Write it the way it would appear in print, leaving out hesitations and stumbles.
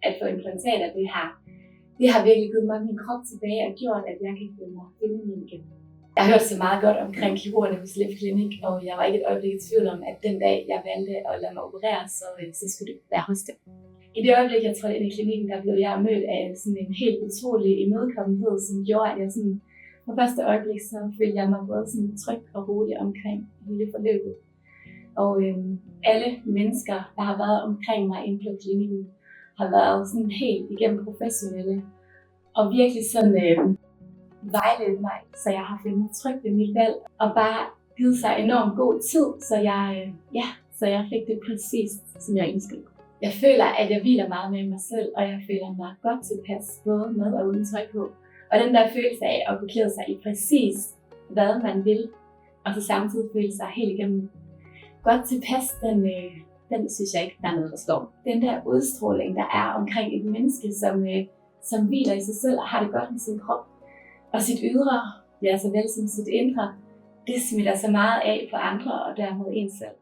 at få implantater, det har virkelig givet mig min krop tilbage og gjort, at jeg kan føle mig feminin igen. Jeg har hørt så meget godt omkring kirurgerne hos Liv Clinic, og jeg var ikke et øjeblik i tvivl om, at den dag, jeg valgte at lade mig operere, så skulle det være hos dem. I det øjeblik, jeg trådte ind i klinikken, der blev jeg mødt af sådan en helt utrolig imødekommenhed, som gjorde, at jeg sådan, på første øjeblik, så følte jeg mig både sådan tryg og rolig omkring hele forløbet. Og alle mennesker, der har været omkring mig inde på klinikken, har været sådan helt igennem professionelle, og virkelig sådan vejledt mig, så jeg har følt mig tryg ved mit valg, og bare givet sig enormt god tid, så jeg fik det præcis, som jeg ønskede. Jeg føler, at jeg hviler meget med mig selv, og jeg føler mig godt tilpas, både med og uden tøj på. Og den der følelse af at kunne klæde sig i præcis, hvad man vil, og så samtidig føle sig helt igennem godt tilpas, den synes jeg ikke, der er noget, der slår. Den der udstråling, der er omkring et menneske, som hviler i sig selv og har det godt med sin krop, og sit ydre, ja, såvel som sit indre, det smitter så meget af på andre og dermed en selv.